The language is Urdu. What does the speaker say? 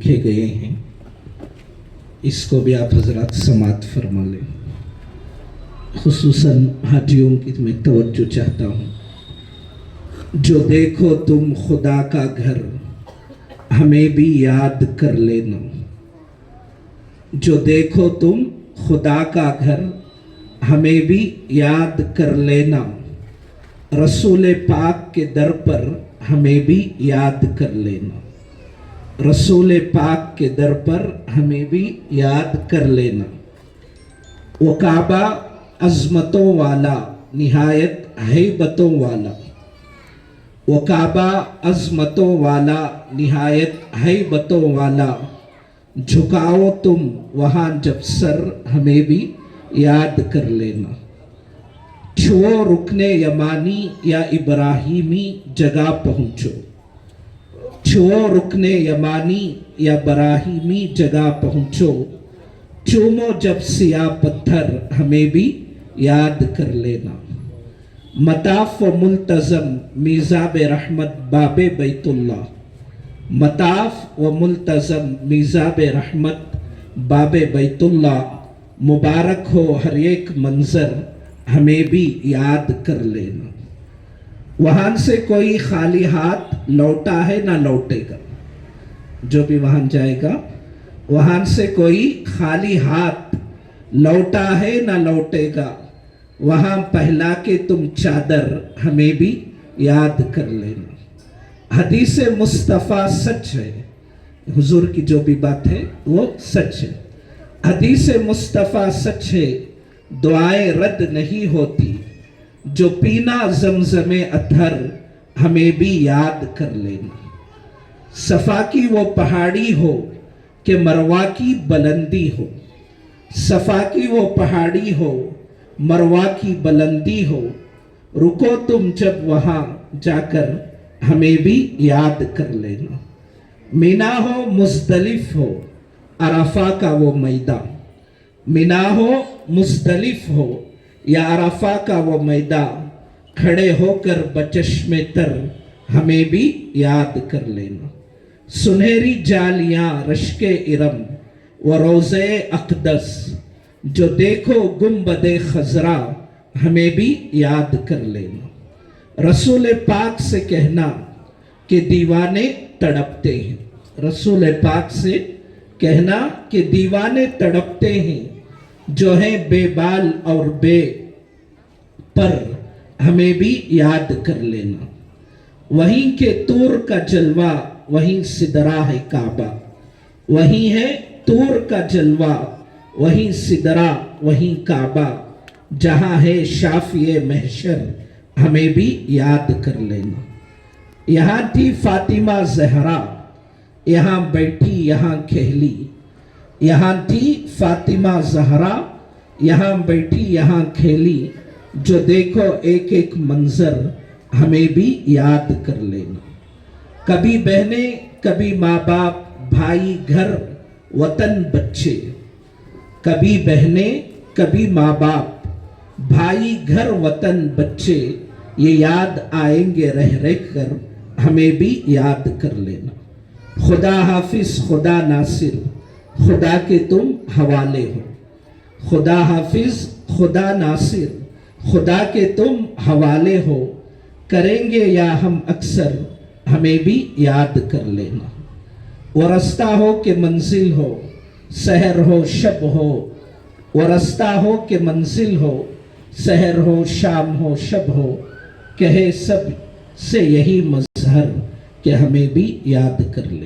لکھے گئے ہیں، اس کو بھی آپ حضرات سماعت فرما لیں۔ خصوصاً حاجیوں کی میں توجہ چاہتا ہوں۔ جو دیکھو تم خدا کا گھر، ہمیں بھی یاد کر لینا۔ جو دیکھو تم خدا کا گھر، ہمیں بھی یاد کر لینا۔ رسول پاک کے در پر ہمیں بھی یاد کر لینا۔ رسول پاک کے در پر ہمیں بھی یاد کر لینا۔ وہ کعبہ عظمتوں والا، نہایت ہیبتوں والا۔ وہ کعبہ عظمتوں والا، نہایت ہیبتوں والا۔ جھکاؤ تم وہاں جب سر، ہمیں بھی یاد کر لینا۔ چھو رکن یمانی یا ابراہیمی، جگہ پہنچو۔ چھو رکن یمانی یا ابراہیمی، جگہ پہنچو۔ چومو جب سیاہ پتھر، ہمیں بھی یاد کر لینا۔ مطاف و ملتزم میزاب رحمت باب بیت اللہ۔ مطاف و ملتزم میزاب رحمت باب بیت اللہ۔ مبارک ہو ہر ایک منظر، ہمیں بھی یاد کر لینا۔ وہاں سے کوئی خالی ہاتھ لوٹا ہے نہ لوٹے گا۔ جو بھی وہاں جائے گا، وہاں سے کوئی خالی ہاتھ لوٹا ہے نہ لوٹے گا۔ وہاں پہلا کے تم چادر، ہمیں بھی یاد کر لینا۔ حدیث مصطفیٰ سچ ہے، حضور کی جو بھی بات ہے وہ سچ ہے۔ حدیث مصطفیٰ سچ ہے، دعائیں رد نہیں ہوتی۔ جو پینا زمزم اطہر، ہمیں بھی یاد کر لینا۔ صفا کی وہ پہاڑی ہو کہ مروہ کی بلندی ہو۔ صفا کی وہ پہاڑی ہو، مروہ کی بلندی ہو۔ رکو تم جب وہاں جا کر، ہمیں بھی یاد کر لینا۔ مینا ہو مزدلف ہو، عرفہ کا وہ میدان۔ مینا ہو مزدلف ہو یا عرفہ کا وہ میدان۔ کھڑے ہو کر بچشم تر، ہمیں بھی یاد کر لینا۔ سنہری جالیاں رشک ارم و روضہ اقدس۔ جو دیکھو گنبد خضرا، ہمیں بھی یاد کر لینا۔ رسول پاک سے کہنا کہ دیوانے تڑپتے ہیں۔ رسول پاک سے کہنا کہ دیوانے تڑپتے ہیں۔ جو ہیں بے بال اور بے پر، ہمیں بھی یاد کر لینا۔ وہیں کے طور کا جلوہ، وہیں سدرہ ہے کعبہ۔ وہیں ہے طور کا جلوہ، وہیں سدرہ، وہیں کعبہ۔ جہاں ہے شافی محشر، ہمیں بھی یاد کر لینا۔ یہاں تھی فاطمہ زہرا، یہاں بیٹھی یہاں کھیلی۔ یہاں تھی فاطمہ زہرا، یہاں بیٹھی یہاں کھیلی۔ جو دیکھو ایک ایک منظر، ہمیں بھی یاد کر لینا۔ کبھی بہنیں، کبھی ماں باپ، بھائی گھر وطن بچے۔ کبھی بہنیں، کبھی ماں باپ، بھائی گھر وطن بچے۔ یہ یاد آئیں گے رہ رہ کر، ہمیں بھی یاد کر لینا۔ خدا حافظ خدا ناصر، خدا کے تم حوالے ہو۔ خدا حافظ خدا ناصر، خدا کے تم حوالے ہو۔ کریں گے یا ہم اکثر، ہمیں بھی یاد کر لینا۔ وہ رستہ ہو کہ منزل ہو، سحر ہو شب ہو۔ وہ رستہ ہو کہ منزل ہو، سحر ہو شام ہو شب ہو۔ کہے سب سے یہی مظہر کہ ہمیں بھی یاد کر لے۔